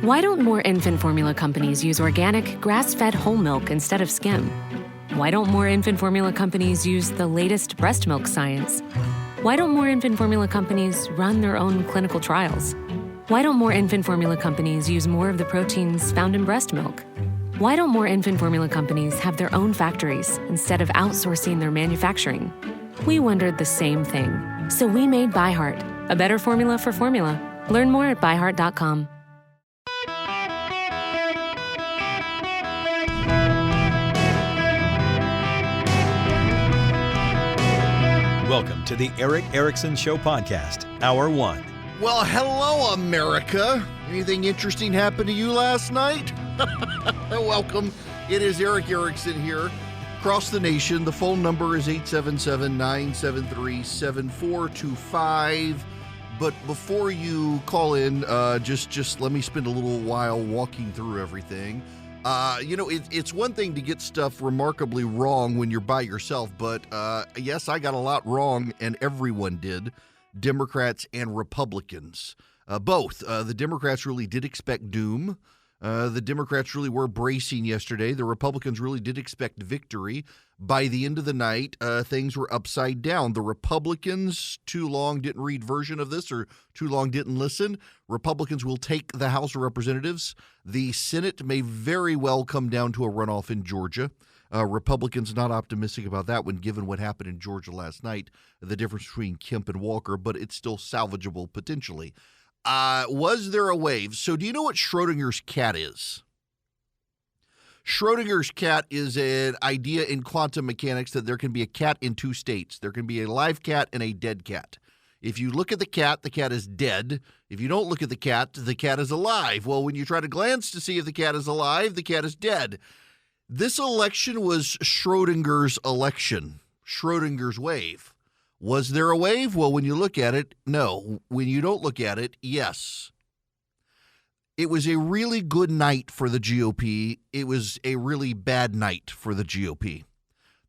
Why don't more infant formula companies use organic, grass-fed whole milk instead of skim? Why don't more infant formula companies use the latest breast milk science? Why don't more infant formula companies run their own clinical trials? Why don't more infant formula companies use more of the proteins found in breast milk? Why don't more infant formula companies have their own factories instead of outsourcing their manufacturing? We wondered the same thing. So we made ByHeart, a better formula for formula. Learn more at byheart.com. Welcome to the Eric Erickson Show podcast, Hour 1. Well, hello, America. Anything interesting happened to you last night? Welcome. It is Eric Erickson here. Across the nation, the phone number is 877-973-7425. But before you call in, just let me spend a little while walking through everything. It's one thing to get stuff remarkably wrong when you're by yourself, but yes, I got a lot wrong, and everyone did, Democrats and Republicans. Both. The Democrats really did expect doom. The Democrats really were bracing yesterday. The Republicans really did expect victory. By the end of the night, things were upside down. The Republicans too long didn't read version of this or too long didn't listen. Republicans will take the House of Representatives. The Senate may very well come down to a runoff in Georgia. Republicans not optimistic about that one, given what happened in Georgia last night, the difference between Kemp and Walker, but it's still salvageable potentially. Was there a wave? So do you know what Schrödinger's cat is? Schrödinger's cat is an idea in quantum mechanics that there can be a cat in two states. There can be a live cat and a dead cat. If you look at the cat is dead. If you don't look at the cat is alive. Well, when you try to glance to see if the cat is alive, the cat is dead. This election was Schrödinger's election, Schrödinger's wave. Was there a wave? Well, when you look at it, no. When you don't look at it, yes. It was a really good night for the GOP. It was a really bad night for the GOP.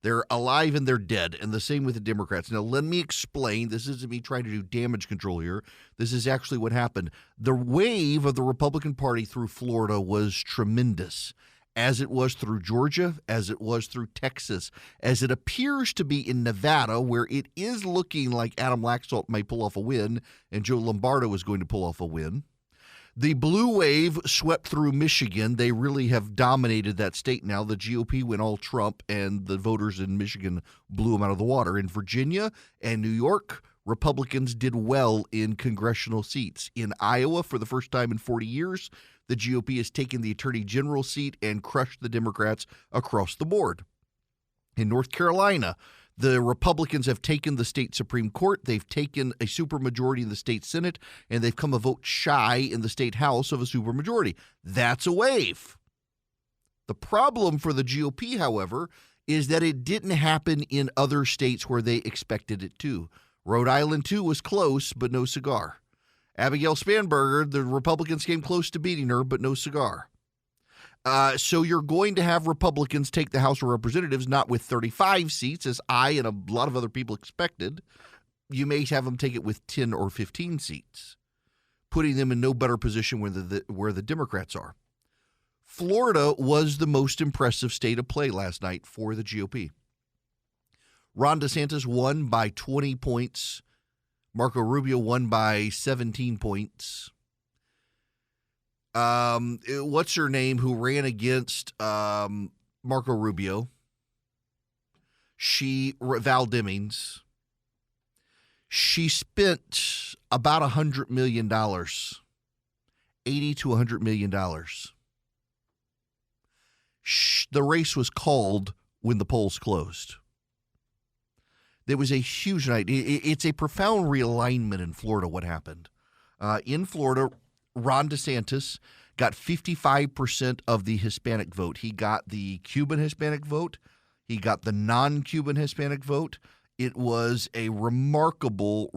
They're alive and they're dead, and the same with the Democrats. Now, let me explain. This isn't me trying to do damage control here. This is actually what happened. The wave of the Republican Party through Florida was tremendous, as it was through Georgia, as it was through Texas, as it appears to be in Nevada, where it is looking like Adam Laxalt may pull off a win and Joe Lombardo is going to pull off a win. The blue wave swept through Michigan. They really have dominated that state now. The GOP went all Trump, and the voters in Michigan blew them out of the water. In Virginia and New York, Republicans did well in congressional seats. In Iowa, for the first time in 40 years, the GOP has taken the attorney general seat and crushed the Democrats across the board. In North Carolina, the Republicans have taken the state Supreme Court. They've taken a supermajority in the state Senate, and they've come a vote shy in the state House of a supermajority. That's a wave. The problem for the GOP, however, is that it didn't happen in other states where they expected it to. Rhode Island, too, was close, but no cigar. Abigail Spanberger, the Republicans came close to beating her, but no cigar. So you're going to have Republicans take the House of Representatives, not with 35 seats, as I and a lot of other people expected. You may have them take it with 10 or 15 seats, putting them in no better position where the Democrats are. Florida was the most impressive state of play last night for the GOP. Ron DeSantis won by 20 points. Marco Rubio won by 17 points. What's her name who ran against Marco Rubio? Val Demings. She spent about $100 million, $80 to $100 million. The race was called when the polls closed. There was a huge night. It's a profound realignment in Florida, what happened. In Florida, Ron DeSantis got 55% of the Hispanic vote. He got the Cuban Hispanic vote. He got the non-Cuban Hispanic vote. It was a remarkable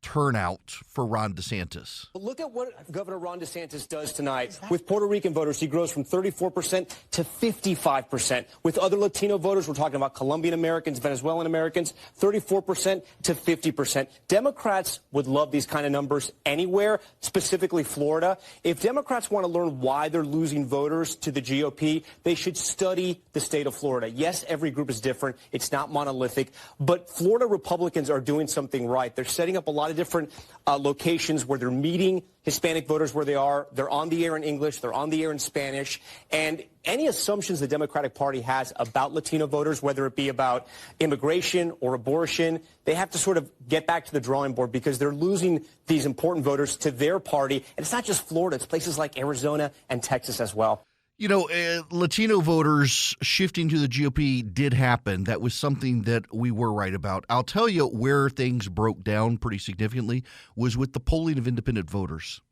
turnout for Ron DeSantis. Look at what Governor Ron DeSantis does tonight. With Puerto Rican voters, he grows from 34% to 55%. With other Latino voters, we're talking about Colombian Americans, Venezuelan Americans, 34% to 50%. Democrats would love these kind of numbers anywhere, specifically Florida. If Democrats want to learn why they're losing voters to the GOP, they should study the state of Florida. Yes, every group is different. It's not monolithic. But Florida Republicans are doing something right. They're setting up a lot of different locations where they're meeting Hispanic voters where they are. They're on the air in English. They're on the air in Spanish. And any assumptions the Democratic Party has about Latino voters, whether it be about immigration or abortion, they have to sort of get back to the drawing board because they're losing these important voters to their party. And it's not just Florida. It's places like Arizona and Texas as well. You know, Latino voters shifting to the GOP did happen. That was something that we were right about. I'll tell you where things broke down pretty significantly was with the polling of independent voters.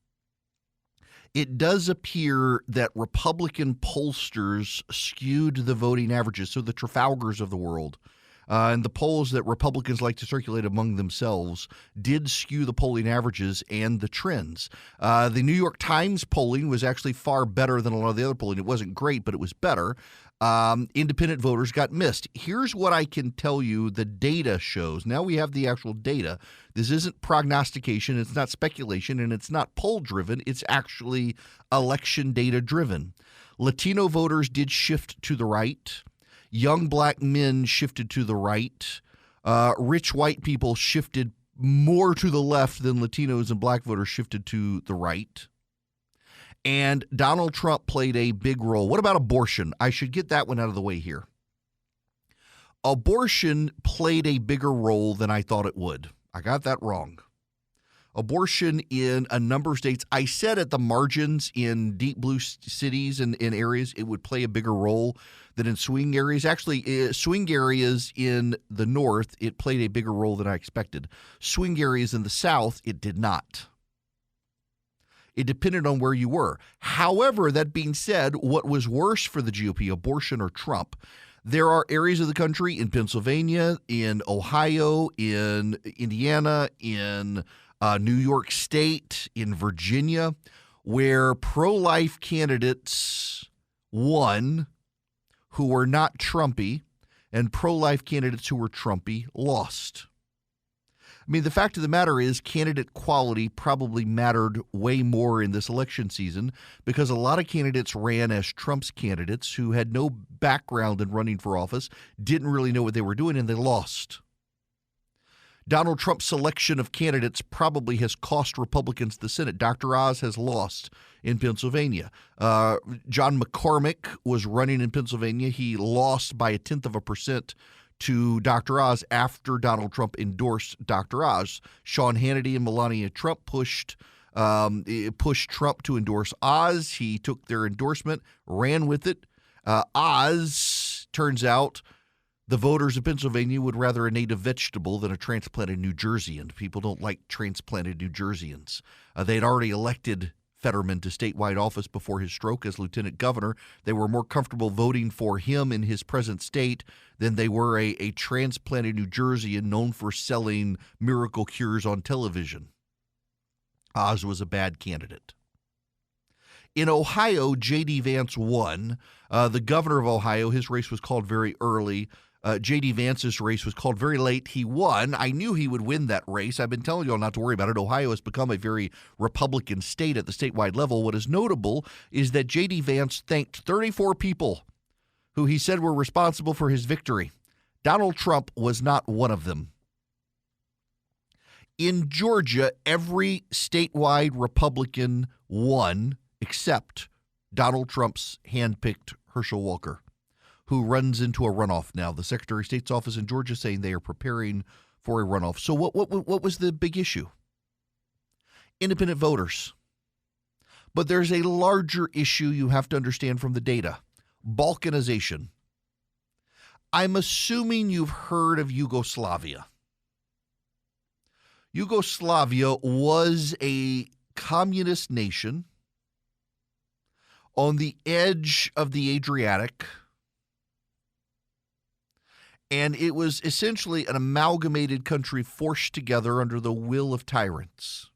It does appear that Republican pollsters skewed the voting averages, so the Trafalgars of the world. And the polls that Republicans like to circulate among themselves did skew the polling averages and the trends. The New York Times polling was actually far better than a lot of the other polling. It wasn't great, but it was better. Independent voters got missed. Here's what I can tell you the data shows. Now we have the actual data. This isn't prognostication, it's not speculation, and it's not poll-driven. It's actually election data-driven. Latino voters did shift to the right. Young black men shifted to the right. Rich white people shifted more to the left than Latinos and black voters shifted to the right. And Donald Trump played a big role. What about abortion? I should get that one out of the way here. Abortion played a bigger role than I thought it would. I got that wrong. Abortion in a number of states, I said at the margins in deep blue cities and in areas, it would play a bigger role than in swing areas. Actually, swing areas in the north, it played a bigger role than I expected. Swing areas in the south, it did not. It depended on where you were. However, that being said, what was worse for the GOP, abortion or Trump? There are areas of the country in Pennsylvania, in Ohio, in Indiana, in New York State, in Virginia, where pro-life candidates won who were not Trumpy, and pro-life candidates who were Trumpy lost. I mean, the fact of the matter is candidate quality probably mattered way more in this election season because a lot of candidates ran as Trump's candidates who had no background in running for office, didn't really know what they were doing, and they lost. Donald Trump's selection of candidates probably has cost Republicans the Senate. Dr. Oz has lost in Pennsylvania. John McCormick was running in Pennsylvania. He lost by 0.1% to Dr. Oz after Donald Trump endorsed Dr. Oz. Sean Hannity and Melania Trump pushed Trump to endorse Oz. He took their endorsement, ran with it. Oz, turns out, the voters of Pennsylvania would rather a native vegetable than a transplanted New Jerseyan. People don't like transplanted New Jerseyans. They had already elected Fetterman to statewide office before his stroke as lieutenant governor. They were more comfortable voting for him in his present state than they were a transplanted New Jerseyan known for selling miracle cures on television. Oz was a bad candidate. In Ohio, J.D. Vance won. The governor of Ohio, his race was called very early. J.D. Vance's race was called very late. He won. I knew he would win that race. I've been telling you all not to worry about it. Ohio has become a very Republican state at the statewide level. What is notable is that J.D. Vance thanked 34 people who he said were responsible for his victory. Donald Trump was not one of them. In Georgia, every statewide Republican won except Donald Trump's handpicked Herschel Walker, who runs into a runoff now. The Secretary of State's office in Georgia saying they are preparing for a runoff. So what was the big issue? Independent voters. But there's a larger issue you have to understand from the data. Balkanization. I'm assuming you've heard of Yugoslavia. Yugoslavia was a communist nation on the edge of the Adriatic. And it was essentially an amalgamated country forced together under the will of tyrants.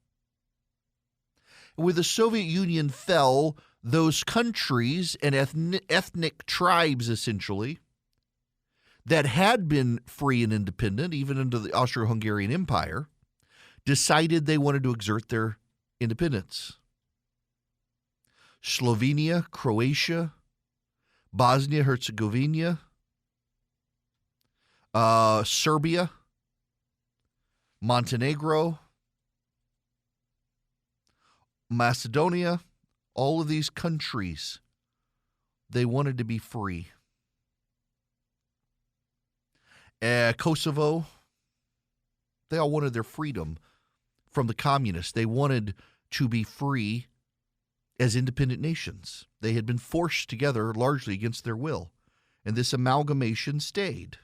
When the Soviet Union fell, those countries and ethnic tribes, essentially, that had been free and independent, even under the Austro-Hungarian Empire, decided they wanted to exert their independence. Slovenia, Croatia, Bosnia-Herzegovina, Serbia, Montenegro, Macedonia, all of these countries, they wanted to be free. Kosovo, they all wanted their freedom from the communists. They wanted to be free as independent nations. They had been forced together largely against their will, and this amalgamation stayed.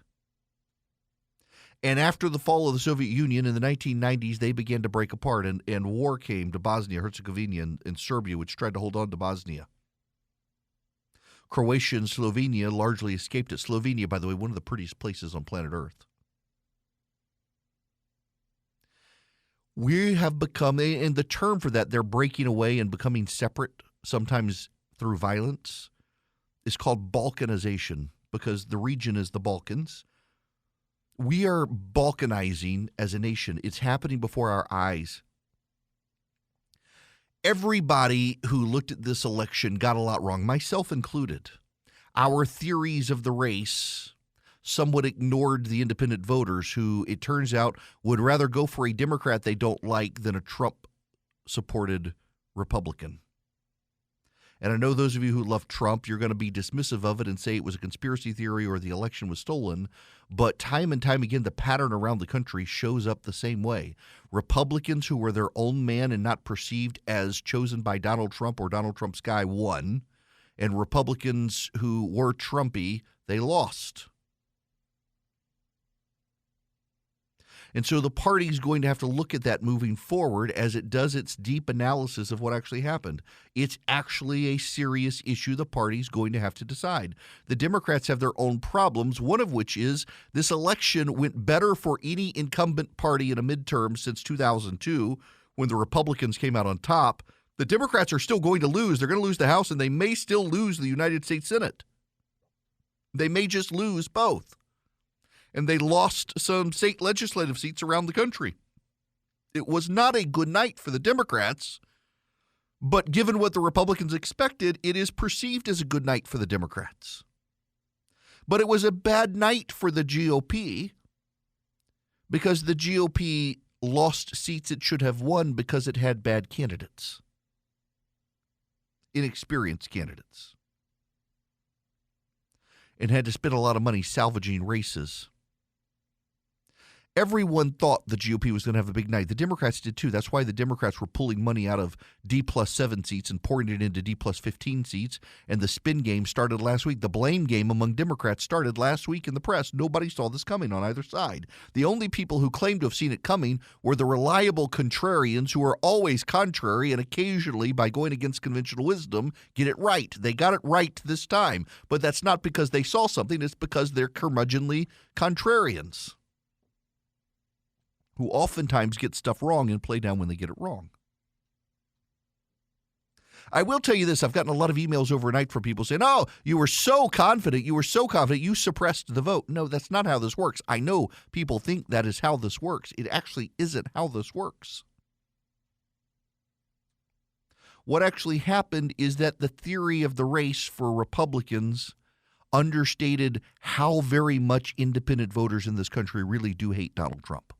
And after the fall of the Soviet Union in the 1990s, they began to break apart, and war came to Bosnia-Herzegovina and Serbia, which tried to hold on to Bosnia. Croatia and Slovenia largely escaped it. Slovenia, by the way, one of the prettiest places on planet Earth. We have become, and the term for that, they're breaking away and becoming separate, sometimes through violence, is called Balkanization, because the region is the Balkans. We are balkanizing as a nation. It's happening before our eyes. Everybody who looked at this election got a lot wrong, myself included. Our theories of the race somewhat ignored the independent voters who, it turns out, would rather go for a Democrat they don't like than a Trump-supported Republican. And I know those of you who love Trump, you're going to be dismissive of it and say it was a conspiracy theory or the election was stolen. But time and time again, the pattern around the country shows up the same way. Republicans who were their own man and not perceived as chosen by Donald Trump or Donald Trump's guy won. And Republicans who were Trumpy, they lost. And so the party's going to have to look at that moving forward as it does its deep analysis of what actually happened. It's actually a serious issue the party's going to have to decide. The Democrats have their own problems, one of which is this election went better for any incumbent party in a midterm since 2002 when the Republicans came out on top. The Democrats are still going to lose. They're going to lose the House, and they may still lose the United States Senate. They may just lose both. And they lost some state legislative seats around the country. It was not a good night for the Democrats, but given what the Republicans expected, it is perceived as a good night for the Democrats. But it was a bad night for the GOP because the GOP lost seats it should have won because it had bad candidates, inexperienced candidates, and had to spend a lot of money salvaging races. Everyone thought the GOP was going to have a big night. The Democrats did too. That's why the Democrats were pulling money out of D+7 seats and pouring it into D+15 seats. And the spin game started last week. The blame game among Democrats started last week in the press. Nobody saw this coming on either side. The only people who claimed to have seen it coming were the reliable contrarians who are always contrary and occasionally, by going against conventional wisdom, get it right. They got it right this time. But that's not because they saw something. It's because they're curmudgeonly contrarians who oftentimes get stuff wrong and play down when they get it wrong. I will tell you this. I've gotten a lot of emails overnight from people saying, oh, you were so confident, you suppressed the vote. No, that's not how this works. I know people think that is how this works. It actually isn't how this works. What actually happened is that the theory of the race for Republicans understated how very much independent voters in this country really do hate Donald Trump.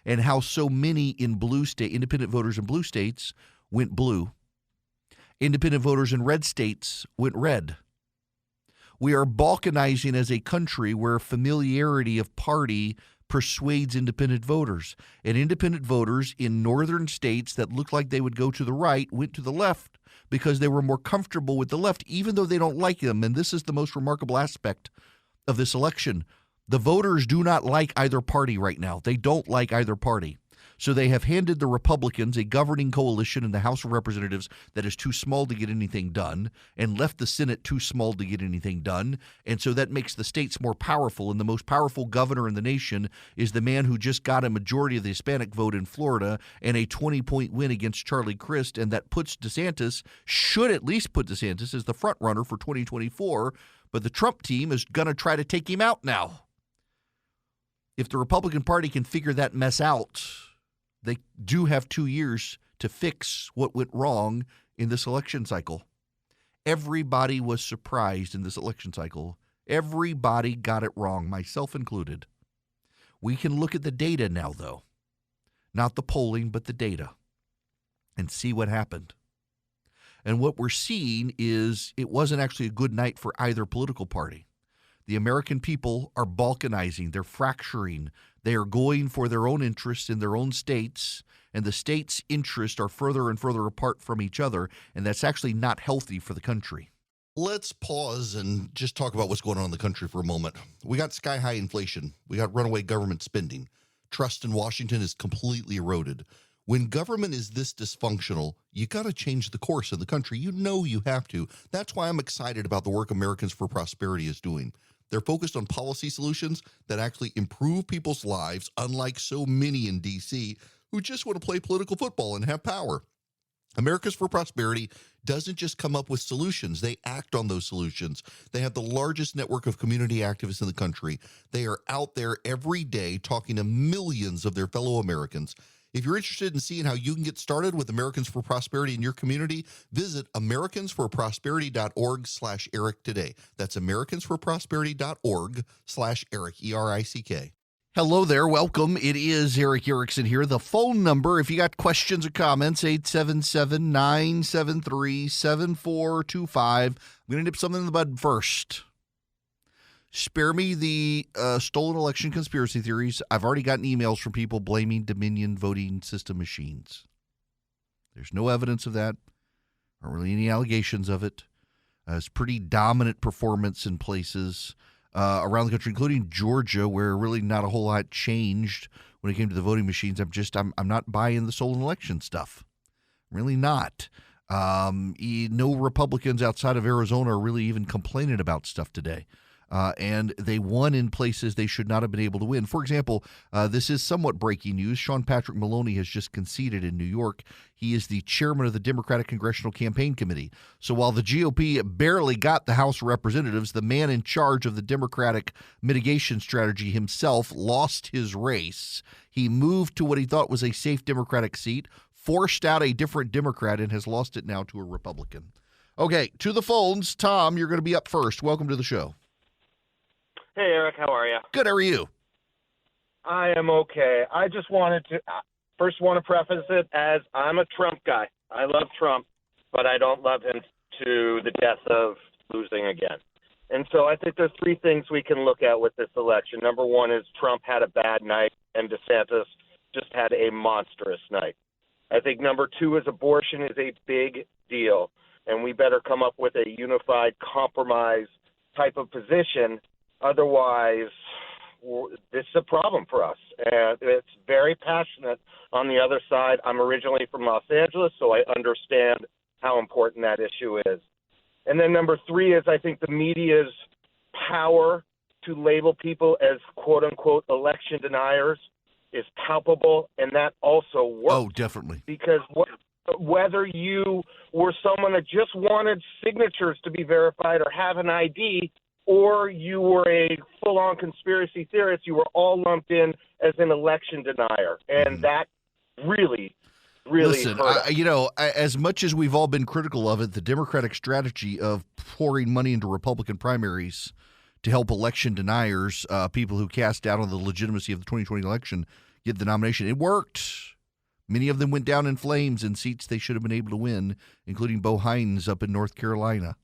And how so many in blue state, independent voters in blue states went blue. Independent voters in red states went red. We are balkanizing as a country where familiarity of party persuades independent voters. And independent voters in northern states that looked like they would go to the right went to the left because they were more comfortable with the left, even though they don't like them. And this is the most remarkable aspect of this election. The voters do not like either party right now. They don't like either party. So they have handed the Republicans a governing coalition in the House of Representatives that is too small to get anything done, and left the Senate too small to get anything done. And so that makes the states more powerful. And the most powerful governor in the nation is the man who just got a majority of the Hispanic vote in Florida and a 20-point win against Charlie Crist. And that puts DeSantis, should at least put DeSantis as the front runner for 2024. But the Trump team is going to try to take him out now. If the Republican Party can figure that mess out, they do have 2 years to fix what went wrong in this election cycle. Everybody was surprised in this election cycle. Everybody got it wrong, myself included. We can look at the data now, though. Not the polling, but the data, and see what happened. And what we're seeing is it wasn't actually a good night for either political party. The American people are balkanizing. They're fracturing. They are going for their own interests in their own states, and the states' interests are further and further apart from each other, and that's actually not healthy for the country. Let's pause and just talk about what's going on in the country for a moment. We got sky-high inflation. We got runaway government spending. Trust in Washington is completely eroded. When government is this dysfunctional, you got to change the course of the country. You know you have to. That's why I'm excited about the work Americans for Prosperity is doing. They're focused on policy solutions that actually improve people's lives, unlike so many in D.C. who just want to play political football and have power. Americans for Prosperity doesn't just come up with solutions. They act on those solutions. They have the largest network of community activists in the country. They are out there every day talking to millions of their fellow Americans. If you're interested in seeing how you can get started with Americans for Prosperity in your community, visit americansforprosperity.org/Eric today. That's americansforprosperity.org/Eric, E-R-I-C-K. Hello there. Welcome. It is Eric Erickson here. The phone number, if you got questions or comments, 877-973-7425. I'm going to nip something in the bud first. Spare me the stolen election conspiracy theories. I've already gotten emails from people blaming Dominion voting system machines. There's no evidence of that, or really any allegations of it. It's pretty dominant performance in places around the country, including Georgia, where really not a whole lot changed when it came to the voting machines. I'm not buying the stolen election stuff. I'm really not. No Republicans outside of Arizona are really even complaining about stuff today. And they won in places they should not have been able to win. For example, this is somewhat breaking news. Sean Patrick Maloney has just conceded in New York. He is the chairman of the Democratic Congressional Campaign Committee. So while the GOP barely got the House of Representatives, the man in charge of the Democratic mitigation strategy himself lost his race. He moved to what he thought was a safe Democratic seat, forced out a different Democrat, and has lost it now to a Republican. Okay, to the phones. Tom, you're going to be up first. Welcome to the show. Hey, Eric, how are you? Good, how are you? I am okay. I just wanted to first want to preface it as I'm a Trump guy. I love Trump, but I don't love him to the death of losing again. And so I think there's three things we can look at with this election. Number one is Trump had a bad night, and DeSantis just had a monstrous night. I think number two is abortion is a big deal, and we better come up with a unified compromise type of position. Otherwise, this is a problem for us. And it's very passionate on the other side. I'm originally from Los Angeles, so I understand how important that issue is. And then number three is I think the media's power to label people as quote-unquote election deniers is palpable, and that also works. Oh, definitely. Because whether you were someone that just wanted signatures to be verified or have an ID, or you were a full-on conspiracy theorist, you were all lumped in as an election denier. And that really Listen, hurt. as much as we've all been critical of it, the Democratic strategy of pouring money into Republican primaries to help election deniers, people who cast doubt on the legitimacy of the 2020 election, get the nomination, it worked. Many of them went down in flames in seats they should have been able to win, including Bo Hines up in North Carolina.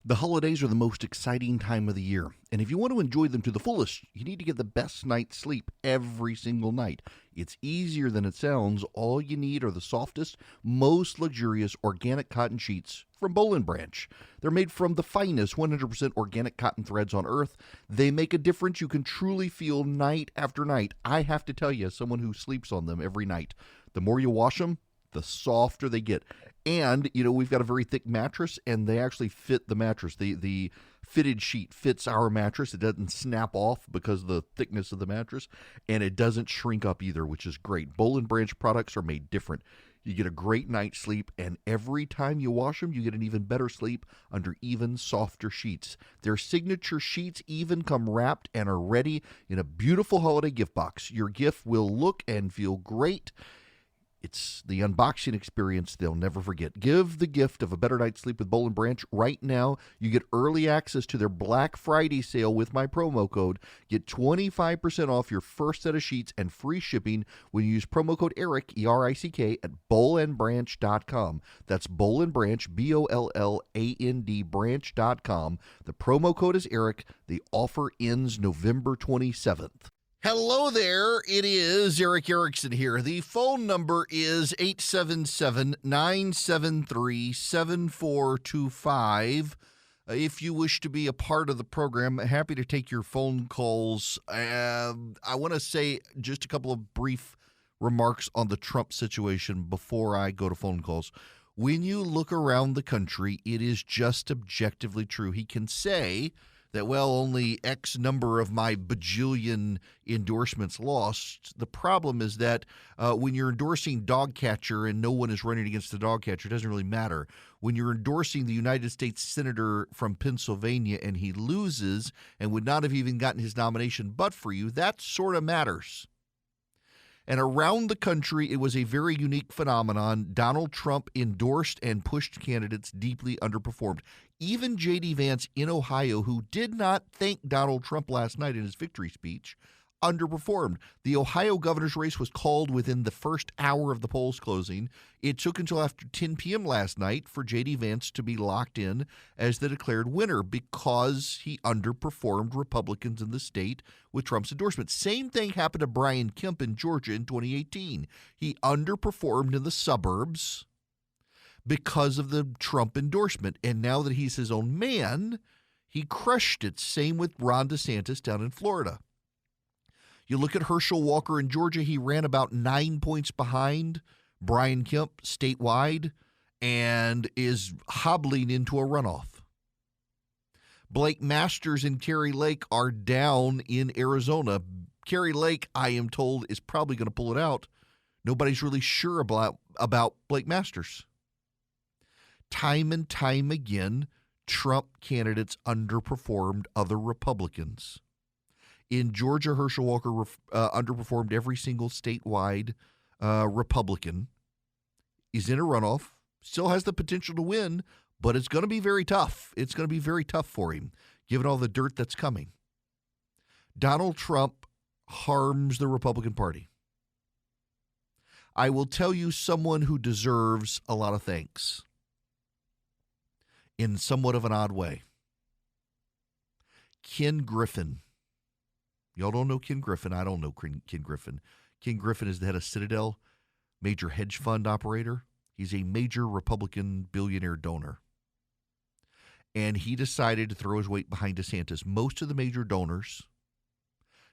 The holidays are the most exciting time of the year, and if you want to enjoy them to the fullest, you need to get the best night's sleep every single night. It's easier than it sounds. All you need are the softest, most luxurious organic cotton sheets from Boll & Branch. They're made from the finest 100% organic cotton threads on earth. They make a difference you can truly feel night after night. I have to tell you, as someone who sleeps on them every night, the more you wash them, the softer they get. And, we've got a very thick mattress, and they actually fit the mattress. The fitted sheet fits our mattress. It doesn't snap off because of the thickness of the mattress, and it doesn't shrink up either, which is great. Boll & Branch products are made different. You get a great night's sleep, and every time you wash them, you get an even better sleep under even softer sheets. Their signature sheets even come wrapped and are ready in a beautiful holiday gift box. Your gift will look and feel great. It's the unboxing experience they'll never forget. Give the gift of a better night's sleep with Boll & Branch. Right now, you get early access to their Black Friday sale with my promo code. Get 25% off your first set of sheets and free shipping when you use promo code ERICK, E-R-I-C-K, at bollandbranch.com. That's Boll & Branch, B-O-L-L-A-N-D, branch.com. The promo code is ERICK. The offer ends November 27th. Hello there, it is Eric Erickson here. The phone number is 877-973-7425. If you wish to be a part of the program, happy to take your phone calls. I want to say just a couple of brief remarks on the Trump situation before I go to phone calls. When you look around the country, it is just objectively true. He can say that, only X number of my bajillion endorsements lost. The problem is that when you're endorsing dog catcher and no one is running against the dog catcher, it doesn't really matter. When you're endorsing the United States Senator from Pennsylvania and he loses and would not have even gotten his nomination but for you, that sort of matters. And around the country, it was a very unique phenomenon. Donald Trump endorsed and pushed candidates deeply underperformed. Even J.D. Vance in Ohio, who did not thank Donald Trump last night in his victory speech, underperformed. The Ohio governor's race was called within the first hour of the polls closing. It took until after 10 p.m. last night for J.D. Vance to be locked in as the declared winner because he underperformed Republicans in the state with Trump's endorsement. Same thing happened to Brian Kemp in Georgia in 2018. He underperformed in the suburbs because of the Trump endorsement. And now that he's his own man, he crushed it. Same with Ron DeSantis down in Florida. You look at Herschel Walker in Georgia, he ran about 9 points behind Brian Kemp statewide and is hobbling into a runoff. Blake Masters and Kerry Lake are down in Arizona. Kerry Lake, I am told, is probably going to pull it out. Nobody's really sure about Blake Masters. Time and time again, Trump candidates underperformed other Republicans. In Georgia, Herschel Walker underperformed every single statewide Republican. He's in a runoff, still has the potential to win, but it's going to be very tough. It's going to be very tough for him, given all the dirt that's coming. Donald Trump harms the Republican Party. I will tell you someone who deserves a lot of thanks in somewhat of an odd way. Ken Griffin. Y'all don't know Ken Griffin. I don't know Ken Griffin. Ken Griffin is the head of Citadel, major hedge fund operator. He's a major Republican billionaire donor. And he decided to throw his weight behind DeSantis. Most of the major donors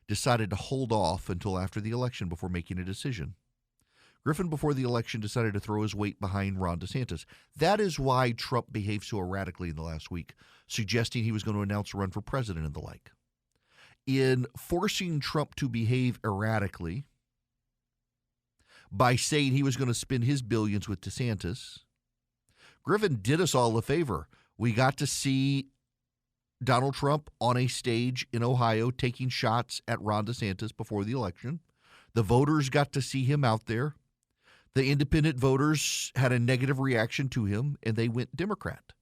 decided to hold off until after the election before making a decision. Griffin, before the election, decided to throw his weight behind Ron DeSantis. That is why Trump behaved so erratically in the last week, suggesting he was going to announce a run for president and the like. In forcing Trump to behave erratically by saying he was going to spend his billions with DeSantis, Griffin did us all a favor. We got to see Donald Trump on a stage in Ohio taking shots at Ron DeSantis before the election. The voters got to see him out there. The independent voters had a negative reaction to him, and they went Democrat.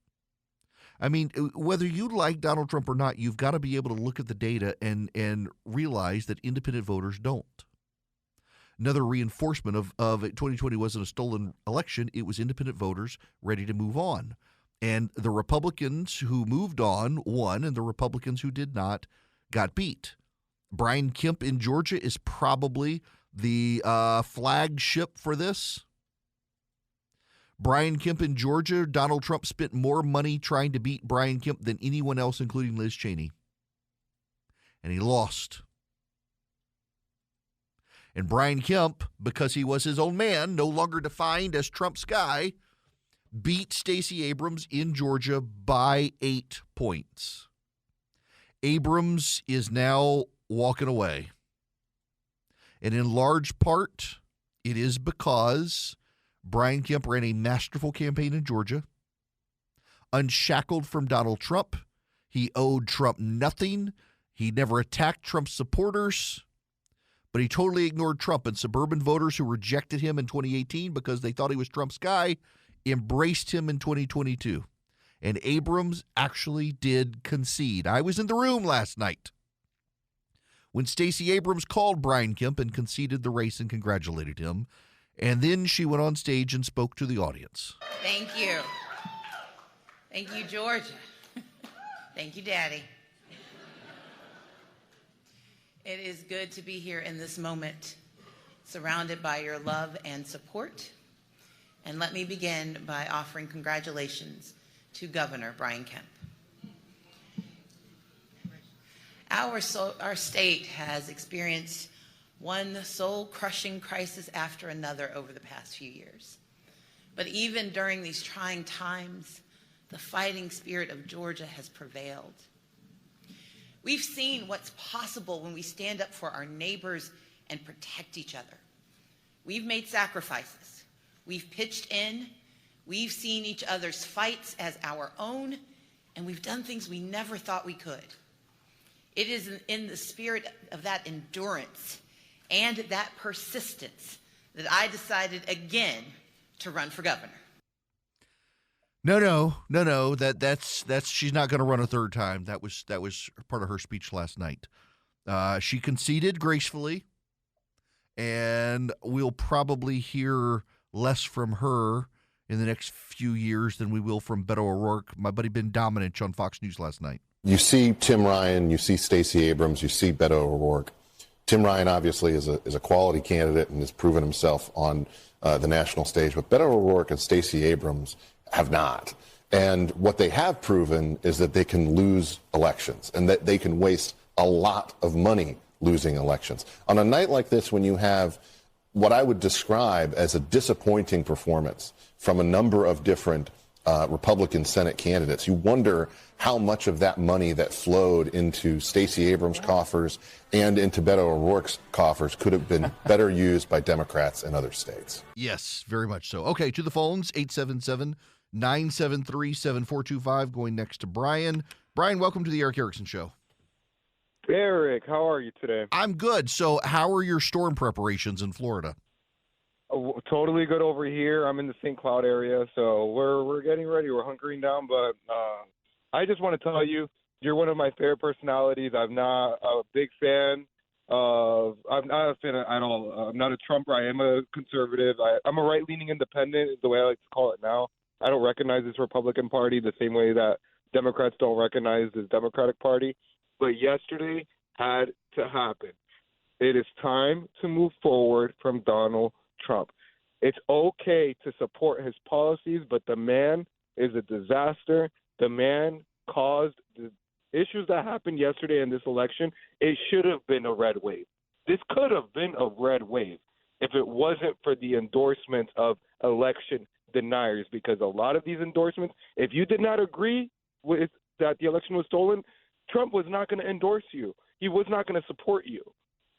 I mean, whether you like Donald Trump or not, you've got to be able to look at the data and realize that independent voters don't. Another reinforcement of 2020 wasn't a stolen election. It was independent voters ready to move on. And the Republicans who moved on won, and the Republicans who did not got beat. Brian Kemp in Georgia is probably the flagship for this. Brian Kemp in Georgia, Donald Trump spent more money trying to beat Brian Kemp than anyone else, including Liz Cheney. And he lost. And Brian Kemp, because he was his own man, no longer defined as Trump's guy, beat Stacey Abrams in Georgia by 8 points. Abrams is now walking away. And in large part, it is because Brian Kemp ran a masterful campaign in Georgia, unshackled from Donald Trump. He owed Trump nothing. He never attacked Trump's supporters, but he totally ignored Trump. And suburban voters who rejected him in 2018 because they thought he was Trump's guy embraced him in 2022. And Abrams actually did concede. I was in the room last night when Stacey Abrams called Brian Kemp and conceded the race and congratulated him. And then she went on stage and spoke to the audience. Thank you. Thank you, Georgia. Thank you, Daddy. It is good to be here in this moment, surrounded by your love and support. And let me begin by offering congratulations to Governor Brian Kemp. Our state has experienced one soul-crushing crisis after another over the past few years. But even during these trying times, the fighting spirit of Georgia has prevailed. We've seen what's possible when we stand up for our neighbors and protect each other. We've made sacrifices. We've pitched in. We've seen each other's fights as our own, and we've done things we never thought we could. It is in the spirit of that endurance and that persistence that I decided again to run for governor. No. That's she's not going to run a third time. That was part of her speech last night. She conceded gracefully, and we'll probably hear less from her in the next few years than we will from Beto O'Rourke. My buddy Ben Dominich on Fox News last night. You see Tim Ryan, you see Stacey Abrams, you see Beto O'Rourke. Tim Ryan obviously is a quality candidate and has proven himself on the national stage, but Beto O'Rourke and Stacey Abrams have not. And what they have proven is that they can lose elections and that they can waste a lot of money losing elections. On a night like this, when you have what I would describe as a disappointing performance from a number of different Republican Senate candidates, you wonder how much of that money that flowed into Stacey Abrams' coffers and into Beto O'Rourke's coffers could have been better used by Democrats in other states. Yes, very much so. Okay, to the phones, 877-973-7425, going next to Brian. Brian, welcome to the Eric Erickson Show. Eric, how are you today? I'm good. So how are your storm preparations in Florida? Totally good over here. I'm in the St. Cloud area, so we're getting ready. We're hunkering down, but I just want to tell you, you're one of my favorite personalities. I'm not a big fan of – I'm not a fan at all. I'm not a Trumper. I am a conservative. I'm a right-leaning independent is the way I like to call it now. I don't recognize this Republican Party the same way that Democrats don't recognize this Democratic Party. But yesterday had to happen. It is time to move forward from Donald Trump. It's okay to support his policies, but the man is a disaster. The man caused the issues that happened yesterday in this election. It should have been a red wave. This could have been a red wave if it wasn't for the endorsements of election deniers, because a lot of these endorsements, if you did not agree with that the election was stolen, Trump was not going to endorse you. He was not going to support you.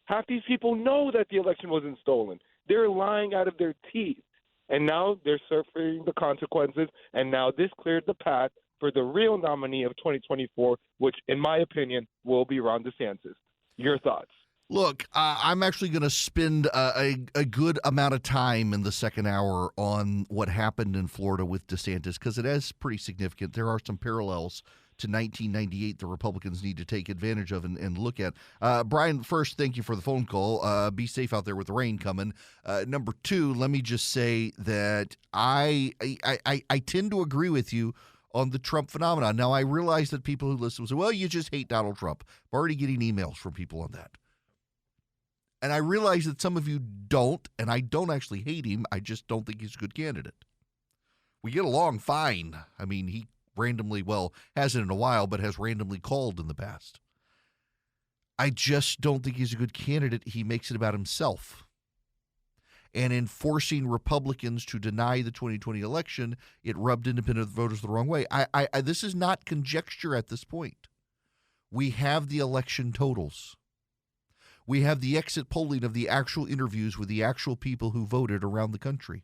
Half these people know that the election wasn't stolen. They're lying out of their teeth. And now they're suffering the consequences. And now this cleared the path for the real nominee of 2024, which, in my opinion, will be Ron DeSantis. Your thoughts? Look, I'm actually going to spend a good amount of time in the second hour on what happened in Florida with DeSantis, because it is pretty significant. There are some parallels to 1998 the Republicans need to take advantage of and look at. Brian, first, thank you for the phone call. Be safe out there with the rain coming. Number two, let me just say that I tend to agree with you on the Trump phenomenon. Now, I realize that people who listen will say, well, you just hate Donald Trump. I'm already getting emails from people on that. And I realize that some of you don't, and I don't actually hate him. I just don't think he's a good candidate. We get along fine. I mean, he randomly, well, hasn't in a while, but has randomly called in the past. I just don't think he's a good candidate. He makes it about himself. And in forcing Republicans to deny the 2020 election, it rubbed independent voters the wrong way. This is not conjecture at this point. We have the election totals. We have the exit polling of the actual interviews with the actual people who voted around the country.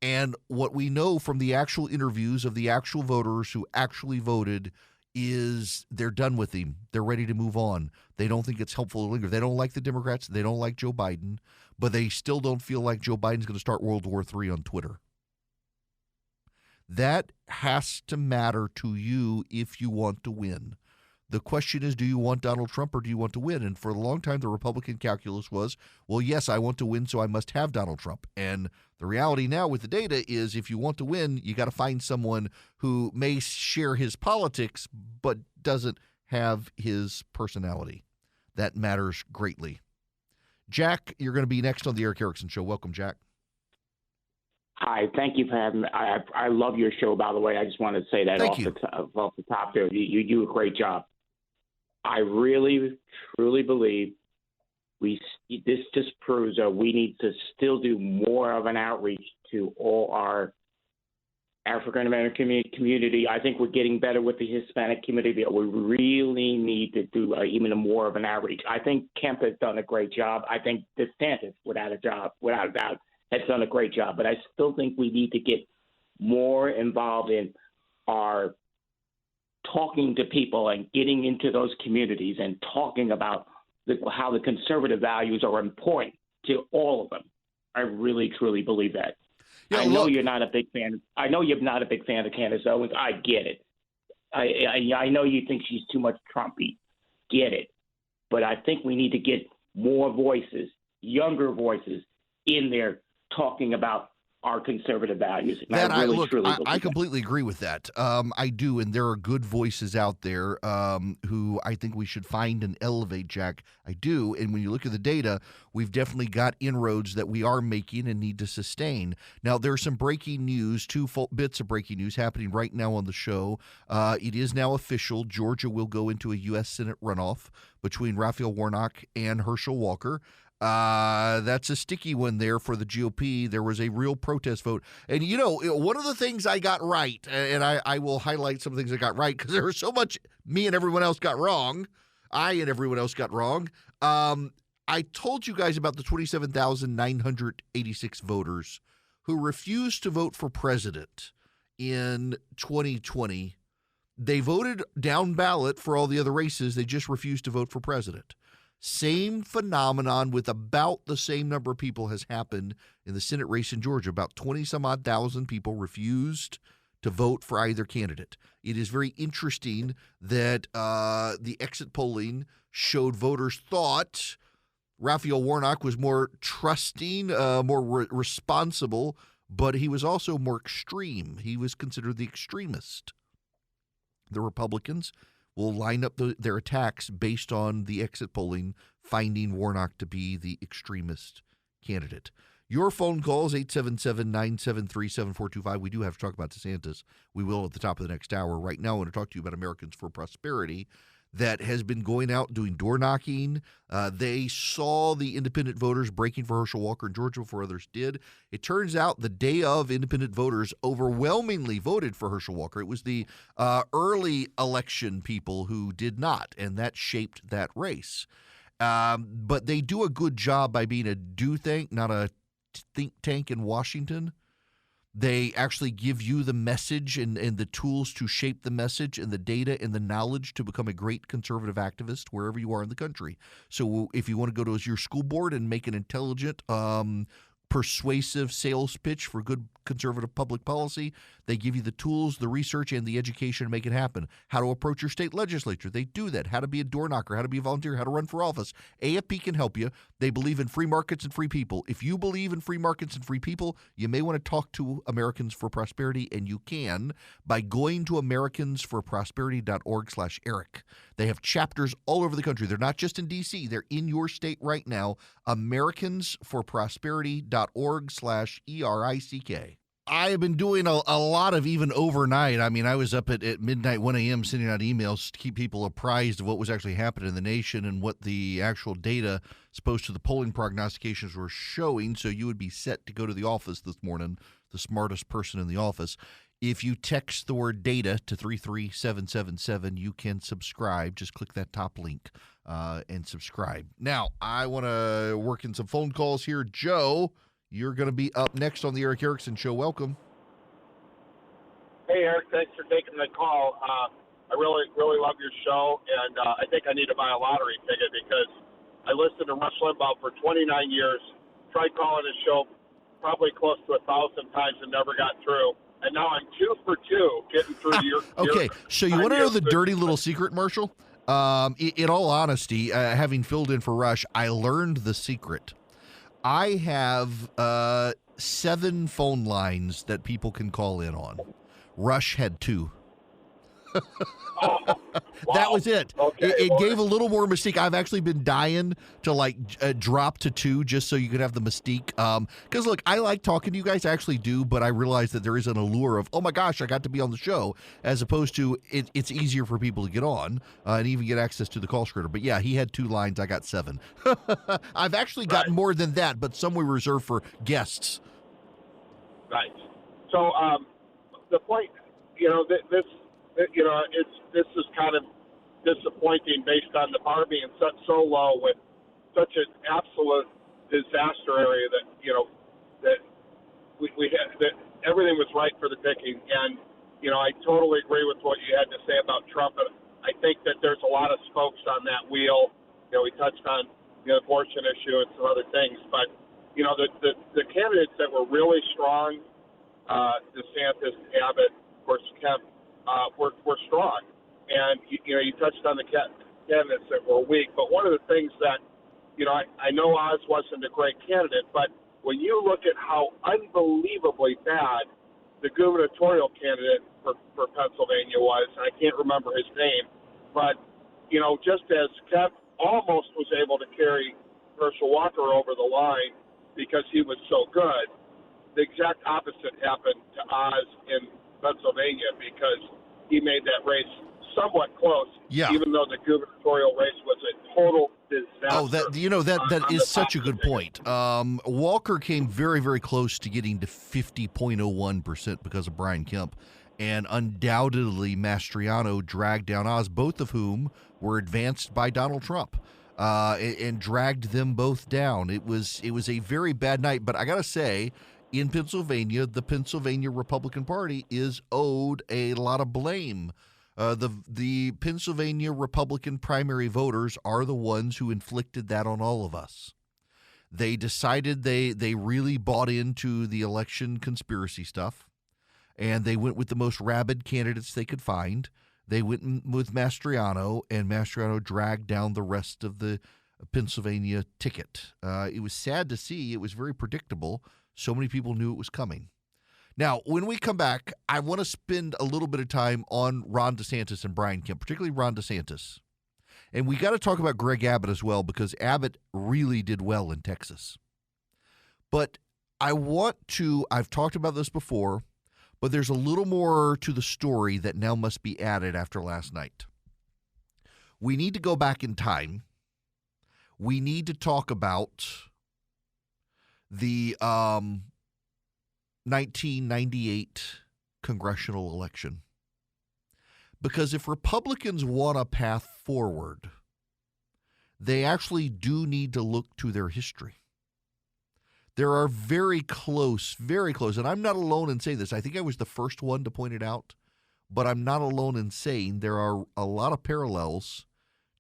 And what we know from the actual interviews of the actual voters who actually voted is they're done with him. They're ready to move on. They don't think it's helpful to linger. They don't like the Democrats. They don't like Joe Biden, but they still don't feel like Joe Biden's going to start World War III on Twitter. That has to matter to you if you want to win. The question is, do you want Donald Trump or do you want to win? And for a long time, the Republican calculus was, well, yes, I want to win, so I must have Donald Trump. And the reality now with the data is if you want to win, you got to find someone who may share his politics but doesn't have his personality. That matters greatly. Jack, you're going to be next on the Eric Erickson Show. Welcome, Jack. Hi, thank you for having me. I love your show, by the way. I just wanted to say that off the top there. You do a great job. I really, truly believe this just proves that we need to still do more of an outreach to all our African American community. I think we're getting better with the Hispanic community, but we really need to do even more of an outreach. I think Kemp has done a great job. I think DeSantis, without a doubt, has done a great job. But I still think we need to get more involved in our talking to people and getting into those communities and talking about how the conservative values are important to all of them. I really, truly believe that. Yeah, I know you're not a big fan. I know you're not a big fan of Candace Owens. I get it. I know you think she's too much Trumpy. Get it. But I think we need to get more voices, younger voices, in there talking about our conservative values. And I completely agree with that. I do, and there are good voices out there who I think we should find and elevate, Jack. I do, and when you look at the data, we've definitely got inroads that we are making and need to sustain. Now, there's some breaking news, two bits of breaking news happening right now on the show. It is now official. Georgia will go into a U.S. Senate runoff between Raphael Warnock and Herschel Walker. That's a sticky one there for the GOP. There was a real protest vote. And, you know, one of the things I got right, and I will highlight some of the things I got right because there was so much me and everyone else got wrong. I told you guys about the 27,986 voters who refused to vote for president in 2020. They voted down ballot for all the other races. They just refused to vote for president. Same phenomenon with about the same number of people has happened in the Senate race in Georgia. About 20-some-odd thousand people refused to vote for either candidate. It is very interesting that the exit polling showed voters thought Raphael Warnock was more trusting, more responsible, but he was also more extreme. He was considered the extremist. The Republicans will line up their attacks based on the exit polling, finding Warnock to be the extremist candidate. Your phone calls, 877-973-7425. We do have to talk about DeSantis. We will at the top of the next hour. Right now, I want to talk to you about Americans for Prosperity that has been going out doing door knocking. They saw the independent voters breaking for Herschel Walker in Georgia before others did. It turns out the day of, independent voters overwhelmingly voted for Herschel Walker. It was the early election people who did not, and that shaped that race. But they do a good job by being a do tank, not a think tank in Washington. They actually give you the message and the tools to shape the message and the data and the knowledge to become a great conservative activist wherever you are in the country. So if you want to go to your school board and make an intelligent persuasive sales pitch for good conservative public policy. They give you the tools, the research, and the education to make it happen. How to approach your state legislature. They do that. How to be a door knocker, how to be a volunteer, how to run for office. AFP can help you. They believe in free markets and free people. If you believe in free markets and free people, you may want to talk to Americans for Prosperity, and you can by going to americansforprosperity.org/Eric. They have chapters all over the country. They're not just in D.C. They're in your state right now. americansforprosperity.org/ERICK. I have been doing a lot of even overnight. I mean, I was up at midnight, 1 a.m., sending out emails to keep people apprised of what was actually happening in the nation and what the actual data, as opposed to the polling prognostications, were showing. So you would be set to go to the office this morning, the smartest person in the office. If you text the word data to 33777, you can subscribe. Just click that top link and subscribe. Now, I want to work in some phone calls here. Joe, you're going to be up next on the Eric Erickson Show. Welcome. Hey, Eric, thanks for taking the call. I really love your show, and I think I need to buy a lottery ticket because I listened to Rush Limbaugh for 29 years, tried calling his show probably close to 1,000 times and never got through. And now I'm 2 for 2 getting through to your Okay, so you want to know the dirty little secret, Marshall? In all honesty, having filled in for Rush, I learned the secret. I have 7 phone lines that people can call in on. Rush had 2. Wow. That was it. Okay, it gave a little more mystique. I've actually been dying to drop to 2 just so you could have the mystique. Because look, I like talking to you guys, I actually do, but I realize that there is an allure of, oh my gosh, I got to be on the show, as opposed to it's easier for people to get on and even get access to the call screener. But yeah, he had 2 lines, I got 7. I've actually gotten more than that, but some we reserve for guests. Right. So the point, this is kind of disappointing based on the bar being set so low with such an absolute disaster area that that we had, that everything was right for the picking. And I totally agree with what you had to say about Trump. And I think that there's a lot of spokes on that wheel. We touched on the abortion issue and some other things, but the candidates that were really strong, DeSantis, Abbott, of course, Kemp, were strong. And, you touched on the candidates that were weak. But one of the things that, I know Oz wasn't a great candidate, but when you look at how unbelievably bad the gubernatorial candidate for Pennsylvania was, and I can't remember his name, but, just as Kemp almost was able to carry Herschel Walker over the line because he was so good, the exact opposite happened to Oz in Pennsylvania because he made that race somewhat close, even though the gubernatorial race was a total disaster. Oh, that is such a good point. Walker came very, very close to getting to 50.01% because of Brian Kemp, and undoubtedly Mastriano dragged down Oz, both of whom were advanced by Donald Trump, and dragged them both down. It was a very bad night, but I got to say, in Pennsylvania, the Pennsylvania Republican Party is owed a lot of blame. The Pennsylvania Republican primary voters are the ones who inflicted that on all of us. They decided they really bought into the election conspiracy stuff, and they went with the most rabid candidates they could find. They went with Mastriano, and Mastriano dragged down the rest of the Pennsylvania ticket. It was sad to see. It was very predictable. So many people knew it was coming. Now, when we come back, I want to spend a little bit of time on Ron DeSantis and Brian Kemp, particularly Ron DeSantis. And we got to talk about Greg Abbott as well, because Abbott really did well in Texas. But I've talked about this before, but there's a little more to the story that now must be added after last night. We need to go back in time. We need to talk about the 1998 congressional election. Because if Republicans want a path forward, they actually do need to look to their history. There are very close, and I'm not alone in saying this. I think I was the first one to point it out, but I'm not alone in saying there are a lot of parallels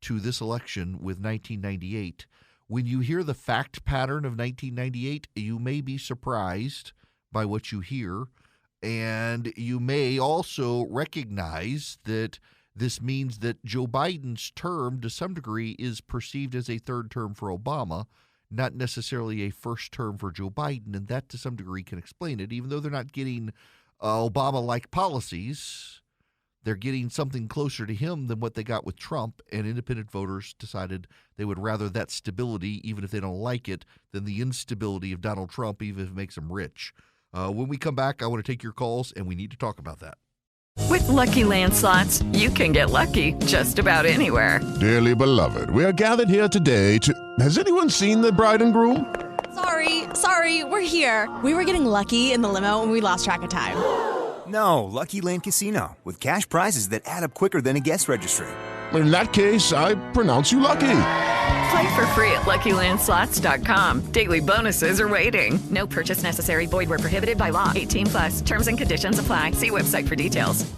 to this election with 1998, When you hear the fact pattern of 1998, you may be surprised by what you hear, and you may also recognize that this means that Joe Biden's term, to some degree, is perceived as a third term for Obama, not necessarily a first term for Joe Biden, and that to some degree can explain it. Even though they're not getting Obama-like policies, they're getting something closer to him than what they got with Trump, and independent voters decided they would rather that stability, even if they don't like it, than the instability of Donald Trump, even if it makes him rich. When we come back, I want to take your calls, and we need to talk about that. With Lucky Land Slots, you can get lucky just about anywhere. Dearly beloved, we are gathered here today to... Has anyone seen the bride and groom? Sorry, we're here. We were getting lucky in the limo and we lost track of time. No, Lucky Land Casino, with cash prizes that add up quicker than a guest registry. In that case, I pronounce you lucky. Play for free at LuckyLandSlots.com. Daily bonuses are waiting. No purchase necessary. Void where prohibited by law. 18+. Terms and conditions apply. See website for details.